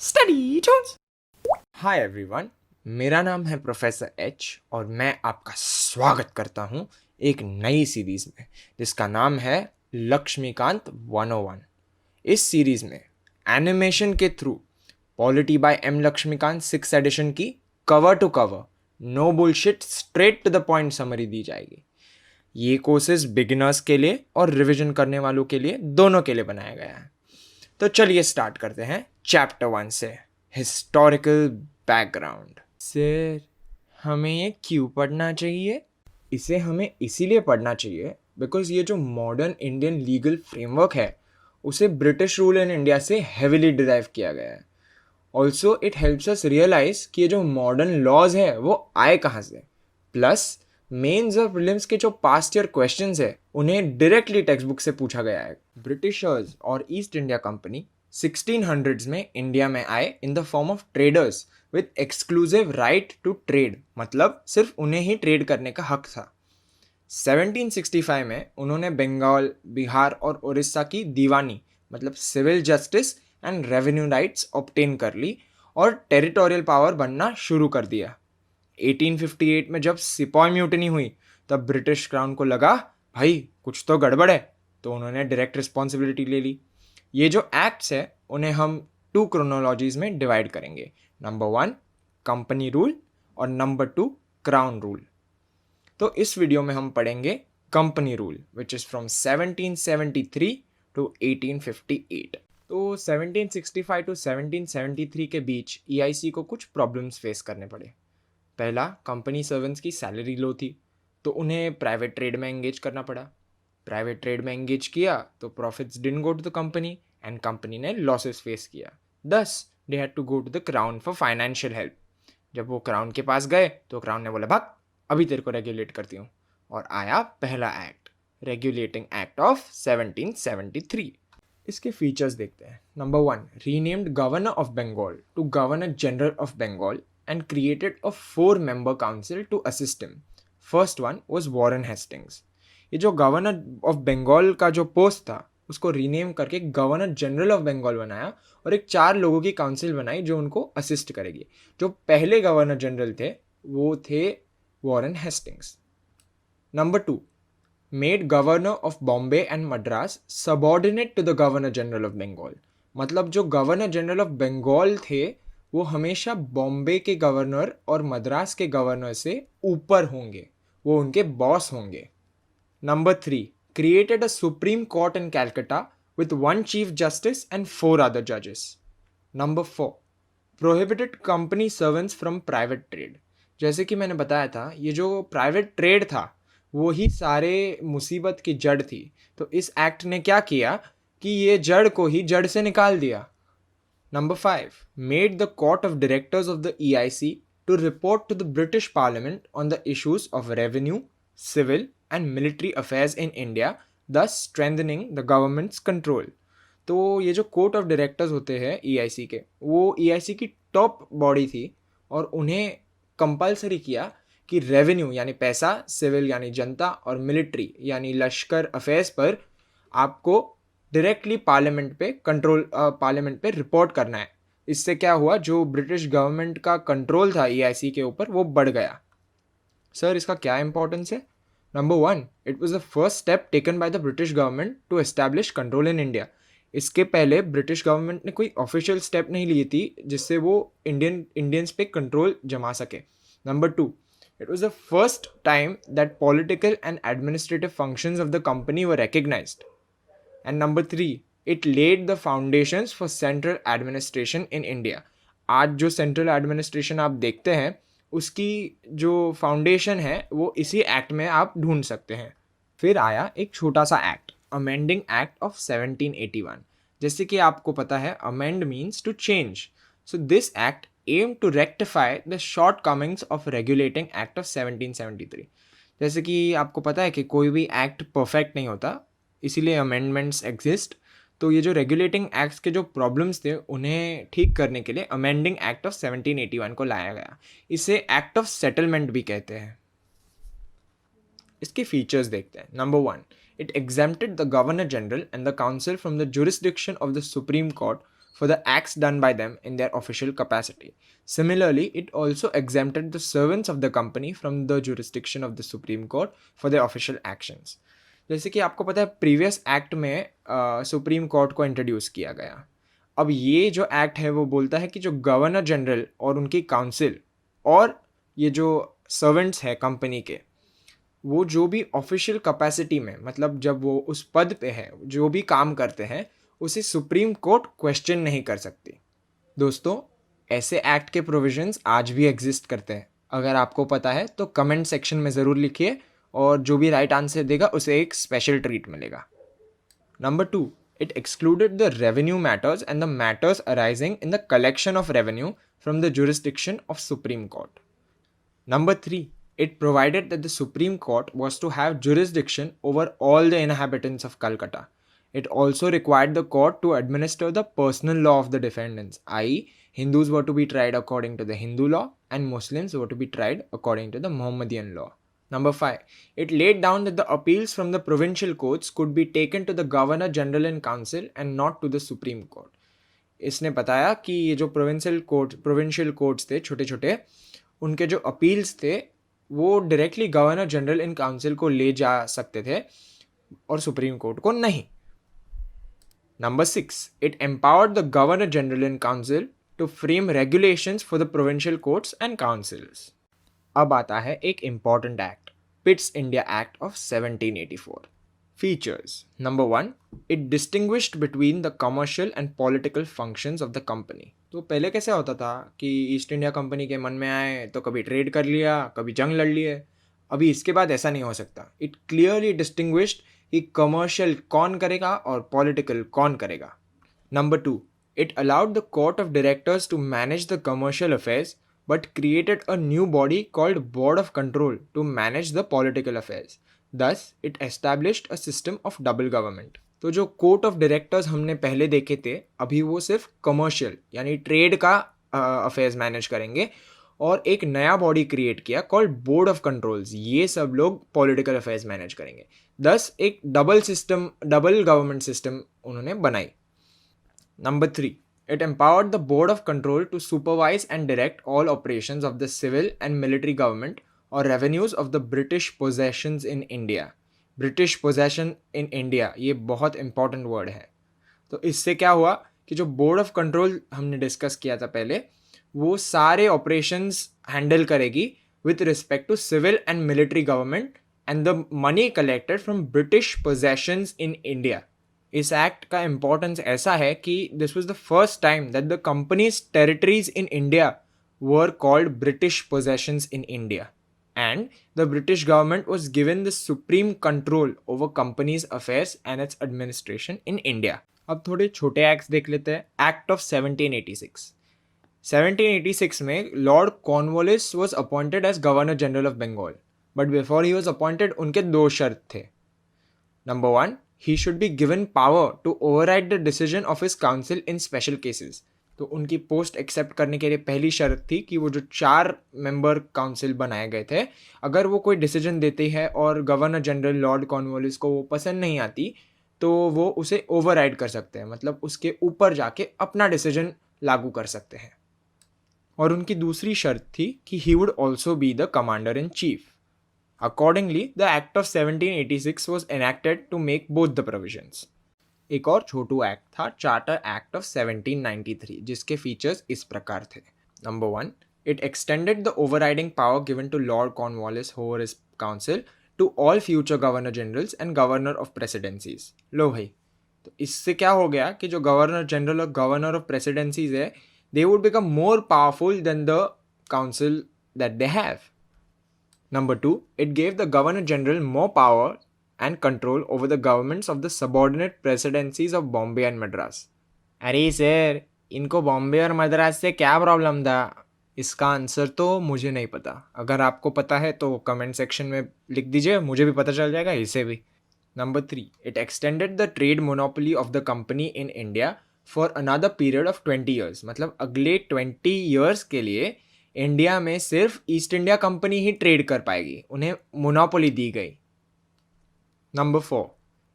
Study Toons. Hi everyone, मेरा नाम है प्रोफेसर एच और मैं आपका स्वागत करता हूं एक नई सीरीज में जिसका नाम है लक्ष्मीकांत 101। इस सीरीज में एनिमेशन के through polity by M Laxmikanth 6th edition की cover to cover no bullshit straight to the point summary दी जाएगी। ये कोर्सेज बिगिनर्स के लिए और रिवीजन करने वालों के लिए दोनों के लिए बनाया गया है। तो चलिए स्टार्ट करते हैं चैप्टर 1 से, हिस्टोरिकल बैकग्राउंड। सर, हमें ये क्यों पढ़ना चाहिए? इसे हमें इसीलिए पढ़ना चाहिए बिकॉज ये जो मॉडर्न इंडियन लीगल फ्रेमवर्क है उसे ब्रिटिश रूल इन इंडिया से हेविली डिराइव किया गया है। Also it helps us realise कि ये जो मॉडर्न लॉज है वो आए कहाँ से। प्लस मेंस और प्रीलिम्स के जो पास्ट ईयर क्वेश्चंस है उन्हें डायरेक्टली टेक्स्ट बुक से पूछा गया है। ब्रिटिशर्स और ईस्ट इंडिया कंपनी 1600s में इंडिया में आए in the form of traders with exclusive right to trade, मतलब सिर्फ उन्हें ही ट्रेड करने का हक था। 1765 में उन्होंने बंगाल, बिहार और उड़ीसा की दीवानी मतलब civil justice and revenue rights obtain कर ली और टेरिटोरियल पावर बनना शुरू कर दिया। 1858 में जब सिपाही म्यूटनी हुई तब ब्रिटिश क्राउन को लगा भाई कुछ तो गड़बड़ है, तो उन्होंने डायरेक्ट रिस्पॉन्सिबिलिटी ले ली। ये जो एक्ट्स है उन्हें हम 2 क्रोनोलॉजीज में डिवाइड करेंगे, नंबर 1 कंपनी रूल और नंबर 2 क्राउन रूल। तो इस वीडियो में हम पढ़ेंगे company rule which is from 1773 to 1858। तो 1765 टू 1773 के बीच EIC को कुछ प्रॉब्लम्स फेस करने पड़े। पहला, कंपनी सर्वेंट्स की सैलरी लो थी तो उन्हें प्राइवेट ट्रेड में एंगेज करना पड़ा। प्राइवेट ट्रेड में एंगेज किया तो profits didn't go to the company and company ने लॉसेस फेस किया। Thus they had to go to the crown for financial help. जब वो क्राउन के पास गए तो क्राउन ने बोला भाग अभी तेरे को रेगुलेट करती हूँ, और आया पहला एक्ट, रेगुलेटिंग एक्ट ऑफ 1773। इसके फीचर्स देखते हैं। Number 1, renamed governor of Bengal to governor general of Bengal and created a 4-member council to assist him. First one was Warren Hastings. ये जो गवर्नर ऑफ बंगाल का जो पोस्ट था उसको रीनेम करके गवर्नर जनरल ऑफ बंगाल बनाया और एक 4 लोगों की काउंसिल बनाई जो उनको असिस्ट करेगी। जो पहले गवर्नर जनरल थे वो थे Warren Hastings. Number 2, made governor of Bombay and Madras subordinate to the governor general of Bengal. मतलब जो गवर्नर जनरल ऑफ बंगाल थे वो हमेशा बॉम्बे के गवर्नर और मद्रास के गवर्नर से ऊपर होंगे, वो उनके बॉस होंगे। Number 3, created a supreme court in Calcutta with 1 chief justice and 4 other जजेस। Number 4, prohibited company servants from private trade. जैसे कि मैंने बताया था ये जो प्राइवेट ट्रेड था वो ही सारे मुसीबत की जड़ थी, तो इस एक्ट ने क्या किया कि ये जड़ को ही जड़ से निकाल दिया। Number 5, made the Court of Directors of the EIC to report to the British Parliament on the issues of revenue, civil and military affairs in India, thus strengthening the government's control. तो ये जो court of directors होते हैं EIC के, वो EIC की top body थी और उन्हें कंपलसरी किया कि रेवेन्यू यानी पैसा, सिविल यानी जनता और मिलिट्री यानी लश्कर अफेयर्स पर आपको डायरेक्टली पार्लियामेंट पे रिपोर्ट करना है। इससे क्या हुआ, जो ब्रिटिश गवर्नमेंट का कंट्रोल था EIC के ऊपर वो बढ़ गया। सर इसका क्या इंपॉर्टेंस है? Number 1, it was the first step taken by the British government to establish control in India. इसके पहले ब्रिटिश गवर्नमेंट ने कोई ऑफिशियल स्टेप नहीं ली थी जिससे वो इंडियंस पे कंट्रोल जमा सके। Number 2, it was the first time that political and administrative functions of the company were recognised. And number 3, it laid the foundations for central administration in India. आज जो central administration आप देखते हैं उसकी जो फाउंडेशन है वो इसी एक्ट में आप ढूंढ सकते हैं। फिर आया एक छोटा सा एक्ट, अमेंडिंग एक्ट ऑफ 1781। जैसे कि आपको पता है amend means to change, so this act aim to rectify the shortcomings of regulating act of 1773। जैसे कि आपको पता है कि कोई भी एक्ट परफेक्ट नहीं होता, इसीलिए अमेंडमेंट्स एग्जिस्ट। तो ये जो रेगुलेटिंग एक्ट्स के जो प्रॉब्लम्स थे उन्हें ठीक करने के लिए अमेंडिंग एक्ट ऑफ 1781 को लाया गया। इसे एक्ट ऑफ सेटलमेंट भी कहते हैं। इसके फीचर्स देखते हैं। Number 1, it exempted the governor general and the council from the jurisdiction of the supreme court for the acts done by them in their official capacity. Similarly, it also exempted the servants of the company from the jurisdiction of the Supreme Court for their official actions. जैसे कि आपको पता है previous act में supreme court को introduce किया गया. अब ये जो एक्ट है वो बोलता है कि जो गवर्नर जनरल और उनकी काउंसिल और ये जो सर्वेंट्स है कंपनी के, वो जो भी ऑफिशियल कैपेसिटी में, मतलब जब वो उस पद पे है, जो भी काम करते हैं, उसे सुप्रीम कोर्ट क्वेश्चन नहीं कर सकती. दोस्तों, ऐसे एक्ट के प्रोविजंस आज भी एग्जिस्ट करते हैं. अगर आपको पता है तो कमेंट सेक्शन में ज़रूर लिखिए, और जो भी राइट आंसर देगा उसे एक स्पेशल ट्रीट मिलेगा. Number 2, it excluded the revenue matters and the matters arising in the collection of revenue from the jurisdiction of Supreme Court. Number 3, it provided that the Supreme Court was to have jurisdiction over all the inhabitants of Calcutta. It also required the court to administer the personal law of the defendants, i.e., Hindus were to be tried according to the Hindu law and Muslims were to be tried according to the Mohammedan law. Number 5, it laid down that the appeals from the provincial courts could be taken to the Governor General in Council and not to the Supreme Court. इसने बताया कि ये जो provincial courts थे छोटे छोटे, उनके जो अपील्स थे वो directly governor general in council को ले जा सकते थे और सुप्रीम कोर्ट को नहीं. Number 6, it empowered the Governor General in Council to frame regulations for the provincial courts and councils. अब आता है एक important act, Pitt's India act of 1784. Features. Number 1, it distinguished between the commercial and political functions of the company. तो पहले कैसे होता था कि ईस्ट इंडिया कंपनी के मन में आए तो कभी ट्रेड कर लिया, कभी जंग लड़ लिए. अभी इसके बाद ऐसा नहीं हो सकता. इट क्लियरली डिस्टिंग्विश्ड कि कमर्शियल कौन करेगा और पॉलिटिकल कौन करेगा. Number 2, it allowed the court of directors to manage the commercial affairs but created a new body called Board of Control to manage the political affairs. Thus, it established a system of double government. तो जो court of directors हमने पहले देखे थे, अभी वो सिर्फ commercial यानी ट्रेड का अफेयर्स मैनेज करेंगे, और एक नया बॉडी क्रिएट किया कॉल्ड बोर्ड ऑफ कंट्रोल्स. ये सब लोग पॉलिटिकल अफेयर्स मैनेज करेंगे. दस एक डबल गवर्नमेंट सिस्टम उन्होंने बनाई. Number 3, it empowered the Board of Control to supervise and direct all operations of the civil and military government or revenues of the British possessions in India. British possession in India, ये बहुत important word है. तो इससे क्या हुआ कि जो Board of Control हमने डिस्कस किया था पहले, वो सारे operations handle करेगी with respect to civil and military government and the money collected from British possessions in India. इस एक्ट का इम्पोर्टेंस ऐसा है कि this was the first time that the companies territories in India were called British possessions in India, and the British government was given the supreme control over companies affairs and it's administration in India. अब थोड़े छोटे acts देख लेते हैं. Act of 1786. 1786 में lord Cornwallis was appointed as governor general of Bengal, but before he was appointed उनके 2 शर्त थे. Number 1, he should be given power to override the decision of his council in special cases. तो उनकी post accept करने के लिए पहली शर्त थी कि वो जो 4 मेंबर काउंसिल बनाए गए थे, अगर वो कोई डिसीजन देते हैं और गवर्नर जनरल लॉर्ड कॉर्नवालिस को वो पसंद नहीं आती, तो वो उसे ओवरराइड कर सकते हैं, मतलब उसके ऊपर जाके अपना डिसीजन लागू कर सकते हैं. और उनकी दूसरी शर्त थी कि he would also be the commander in chief. Accordingly, the Act of 1786 was enacted to make both the provisions. एक और छोटू एक्ट था, चार्टर एक्ट ऑफ 1793, जिसके फीचर्स इस प्रकार थे. Number 1, it extended the overriding power given to Lord Cornwallis over his council to all future governor generals and governor of presidencies. लो भाई, तो इससे क्या हो गया कि जो गवर्नर जनरल और गवर्नर ऑफ प्रेसिडेंसीज है, they would become more powerful than the council that they have. Number 2, it gave the Governor General more power and control over the governments of the subordinate presidencies of Bombay and Madras. अरे sir, इनको बॉम्बे और मद्रास से क्या problem था? इसका answer तो मुझे नहीं पता. अगर आपको पता है तो कमेंट सेक्शन में लिख दीजिए, मुझे भी पता चल जाएगा इसे भी. Number 3, it extended the trade monopoly of the company in India for another period of 20 years. मतलब अगले 20 years के लिए इंडिया में सिर्फ ईस्ट इंडिया कंपनी ही ट्रेड कर पाएगी, उन्हें मोनोपोली दी गई. Number 4,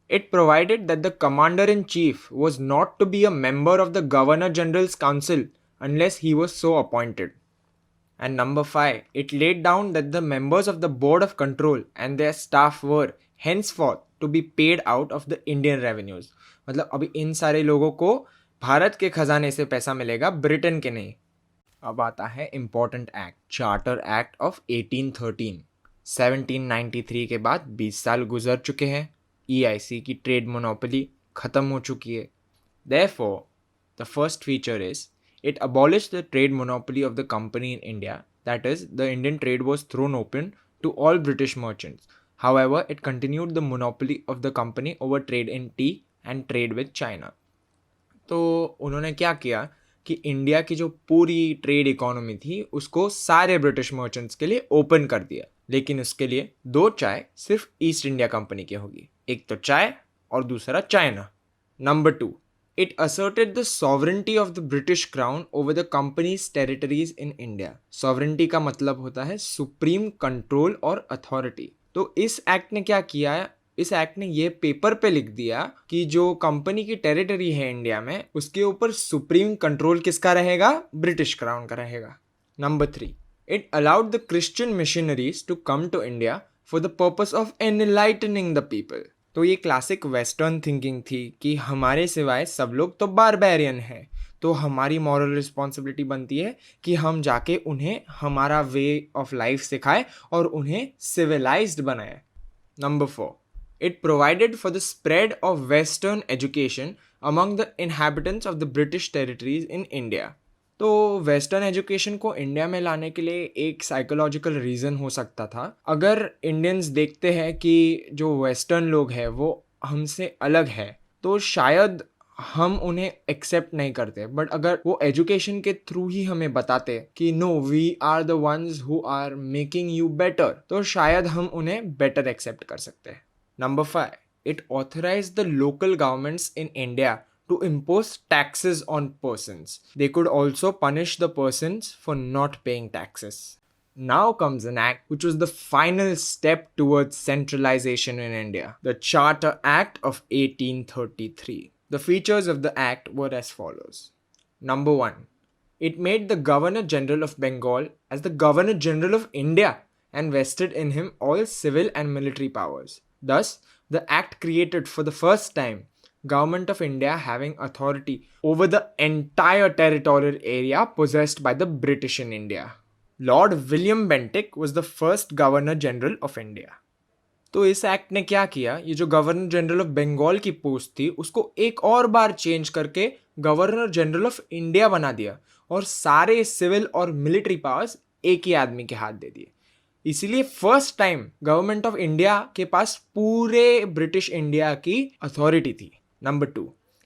It provided that the commander-in-chief was not to be a member of the Governor-General's Council unless he was so appointed. And number 5, it laid down that the members of the Board of Control and their staff were henceforth to be paid out of the Indian revenues. मतलब अभी इन सारे लोगों को भारत के खजाने से पैसा मिलेगा, ब्रिटेन के नहीं. अब आता है important act, charter act of 1813. 1793 के बाद 20 साल गुजर चुके हैं. EIC की ट्रेड मोनोपोली खत्म हो चुकी है. Therefore, the first feature is it abolished the trade monopoly of the company in India. That is, the Indian trade was thrown open to all British merchants. However, it continued the monopoly of the company over trade in tea and trade with China. तो उन्होंने क्या किया कि India की जो पूरी trade economy थी उसको सारे ब्रिटिश मर्चेंट्स के लिए ओपन कर दिया, लेकिन उसके लिए 2 चाय सिर्फ ईस्ट इंडिया कंपनी की होगी, एक तो चाय और दूसरा China. Number 2, it asserted the sovereignty of the British Crown over the company's territories in India. Sovereignty का मतलब होता है सुप्रीम कंट्रोल और अथॉरिटी. तो इस एक्ट ने क्या किया है, इस एक्ट ने ये पेपर पे लिख दिया कि जो कंपनी की टेरिटरी है इंडिया में उसके ऊपर सुप्रीम कंट्रोल किसका रहेगा, ब्रिटिश क्राउन का रहेगा. Number 3, it allowed the Christian missionaries to come to India for the purpose of enlightening the people. तो ये क्लासिक वेस्टर्न थिंकिंग थी कि हमारे सिवाय सब लोग तो बारबेरियन हैं, तो हमारी मॉरल रिस्पॉन्सिबिलिटी बनती है कि हम जाके उन्हें हमारा वे ऑफ लाइफ सिखाएं और उन्हें सिविलाइज्ड बनाएं. Number 4, it provided for the spread of Western education among the inhabitants of the British territories in India. तो वेस्टर्न एजुकेशन को इंडिया में लाने के लिए एक साइकोलॉजिकल रीज़न हो सकता था. अगर इंडियंस देखते हैं कि जो वेस्टर्न लोग हैं वो हमसे अलग है तो शायद हम उन्हें एक्सेप्ट नहीं करते, बट अगर वो एजुकेशन के थ्रू ही हमें बताते कि no we are the ones who are making you better, तो शायद हम उन्हें बेटर एक्सेप्ट कर सकते हैं. Number 5, it authorized the local governments in India to impose taxes on persons. They could also punish the persons for not paying taxes. Now comes an act which was the final step towards centralization in India, the Charter Act of 1833. The features of the act were as follows. Number 1, it made the Governor General of Bengal as the Governor General of India and vested in him all civil and military powers. Thus, the act created for the first time Government of India having authority over the entire territorial area possessed by the British in India. Lord William Bentinck was the first Governor General of India. तो इस act ने क्या किया, ये जो governor general of Bengal की post थी उसको एक और बार चेंज करके गवर्नर जनरल ऑफ इंडिया बना दिया और सारे सिविल और मिलिट्री पावर्स एक ही आदमी के हाथ दे दिए. इसीलिए first time government of India के पास पूरे ब्रिटिश इंडिया की अथॉरिटी थी. Number 2,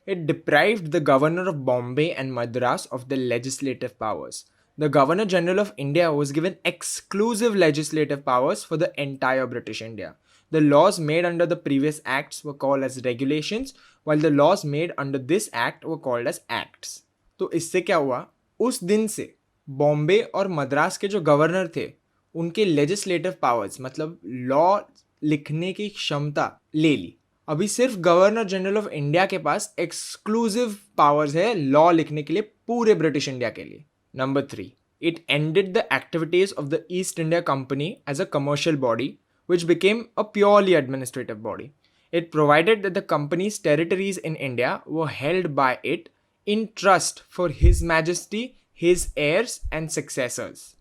it deprived the governor of Bombay and Madras of the legislative powers. The Governor General of India was given exclusive legislative powers for the entire British India. The laws made under the previous acts were called as regulations, while the laws made under this act were called as acts. तो इससे क्या हुआ, उस दिन से बॉम्बे और मद्रास के जो गवर्नर थे उनके लेजिस्लेटिव पावर्स मतलब लॉ लिखने की क्षमता ले ली. अभी सिर्फ गवर्नर जनरल ऑफ इंडिया के पास एक्सक्लूसिव पावर्स है लॉ लिखने के लिए पूरे ब्रिटिश इंडिया के लिए. Number 3, it ended the activities of the East India Company as a commercial body which became a purely administrative body. It provided that the company's territories in India were held by it in trust for His Majesty, his heirs and successors.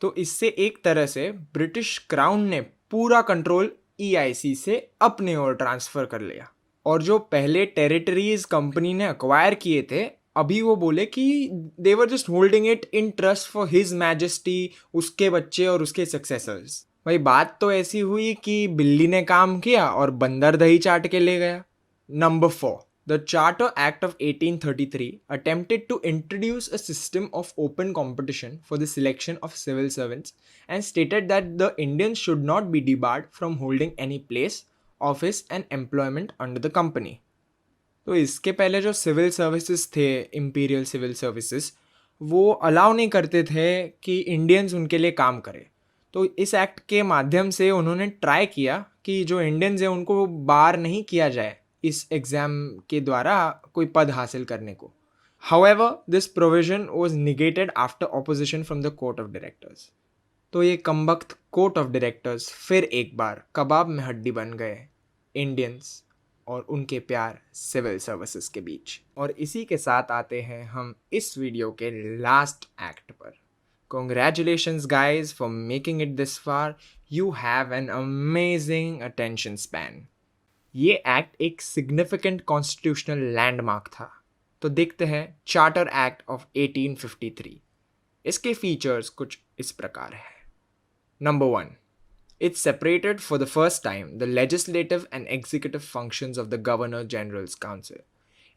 तो इससे एक तरह से British crown ने पूरा control EIC से अपने ओर transfer कर लिया. और जो पहले टेरिटरीज कंपनी ने अक्वायर किए थे अभी वो बोले कि they were just holding it in trust for his majesty, उसके बच्चे और उसके सक्सेसर्स. भाई बात तो ऐसी हुई कि बिल्ली ने काम किया और बंदर दही चाट के ले गया. Number 4, the Charter Act of 1833 attempted to introduce a system of open competition for the selection of civil servants and stated that the Indians should not be debarred from holding any place, office and employment under the company. तो इसके पहले जो civil services थे, imperial civil services, वो allow नहीं करते थे कि इंडियंस उनके लिए काम करें. तो इस एक्ट के माध्यम से उन्होंने ट्राई किया कि जो इंडियंस है उनको बार नहीं किया जाए इस एग्ज़ाम के द्वारा कोई पद हासिल करने को. However, this provision was negated after opposition from the court of directors. तो ये कमबख्त कोर्ट ऑफ डायरेक्टर्स फिर एक बार कबाब में हड्डी बन गए इंडियंस और उनके प्यार सिविल सर्विसेज के बीच. और इसी के साथ आते हैं हम इस वीडियो के लास्ट एक्ट पर. Congratulations guys for making it this far. You have an amazing attention span. ये एक्ट एक सिग्निफिकेंट कॉन्स्टिट्यूशनल लैंडमार्क था. तो देखते हैं चार्टर एक्ट ऑफ 1853. इसके फीचर्स कुछ इस प्रकार है. Number 1. It separated for the first time the legislative and executive functions of the Governor General's Council.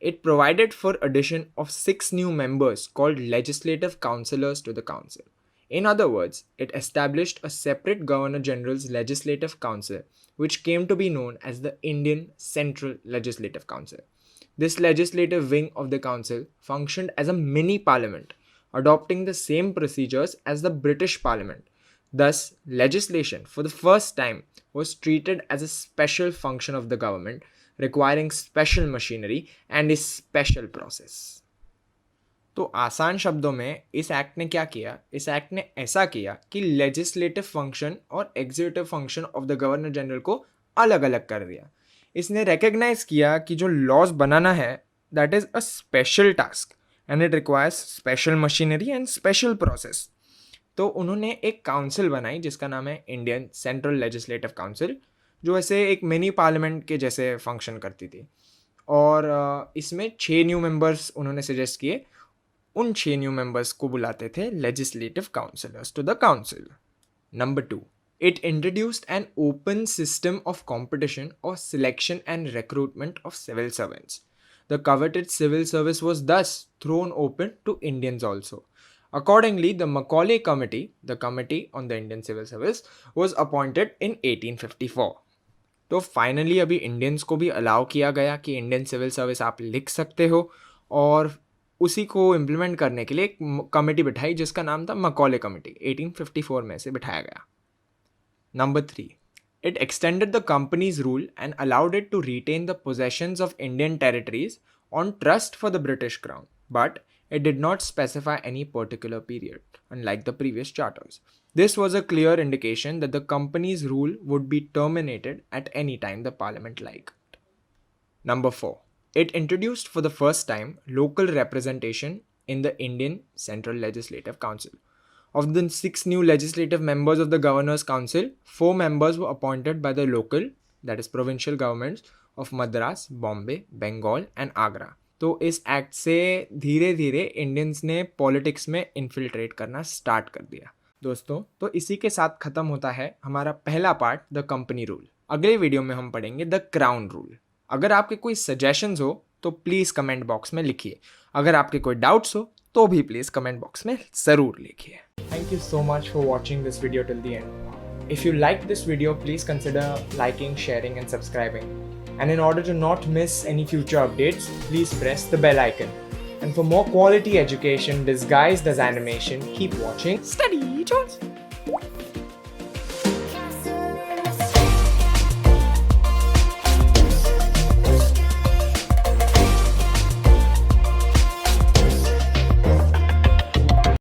It provided for addition of 6 new members called legislative councillors to the council. In other words, it established a separate Governor General's Legislative Council, which came to be known as the Indian Central Legislative Council. This legislative wing of the council functioned as a mini parliament, adopting the same procedures as the British Parliament. Thus, legislation for the first time was treated as a special function of the government, requiring special machinery and a special process. तो आसान शब्दों में इस act ने क्या किया? इस act ने ऐसा किया कि लेजिस्लेटिव फंक्शन और executive function of the governor general को अलग अलग कर दिया. इसने रिकग्नाइज किया कि जो लॉज बनाना है that is a special task and it requires special machinery and special process. तो उन्होंने एक काउंसिल बनाई जिसका नाम है इंडियन सेंट्रल लेजिस्लेटिव काउंसिल, जो ऐसे एक मिनी पार्लियामेंट के जैसे फंक्शन करती थी. और इसमें 6 न्यू मेंबर्स उन्होंने सजेस्ट किए. उन 6 न्यू मेंबर्स को बुलाते थे legislative councillors to the council. Number 2. It introduced an open system of competition or selection and recruitment of civil servants. The coveted civil service was thus thrown open to Indians also. Accordingly, the Macaulay Committee, the Committee on the Indian Civil Service, was appointed in 1854. तो finally अभी Indians को भी allow किया गया कि Indian civil service आप लिख सकते हो, और उसी को इम्प्लीमेंट करने के लिए एक कमेटी बिठाई जिसका नाम था मकॉले कमेटी. 1854 में से बिठाया गया. Number 3. It extended the company's rule and allowed it to retain the possessions of Indian territories on trust for the British Crown, but it did not specify any particular period, unlike the previous charters. This was a clear indication that the company's rule would be terminated at any time the parliament liked. Number 4. It introduced for the first time local representation in the Indian Central Legislative Council. Of the 6 new legislative members of the Governor's Council, 4 members were appointed by the local, that is provincial governments of Madras, Bombay, Bengal and Agra. तो इस act से धीरे धीरे Indians ने politics में infiltrate करना start कर दिया. दोस्तों, तो इसी के साथ ख़त्म होता है हमारा पहला पार्ट द कंपनी रूल. अगले वीडियो में हम पढ़ेंगे द क्राउन रूल. अगर आपके कोई सजेशंस हो तो प्लीज़ कमेंट बॉक्स में लिखिए. अगर आपके कोई डाउट्स हो तो भी प्लीज़ कमेंट बॉक्स में ज़रूर लिखिए. Thank you so much for watching this video till the end. If you liked this video, please consider liking, sharing and subscribing. And in order to not miss any future updates, please press the bell icon. And for more quality education disguised as animation, keep watching Study Toons.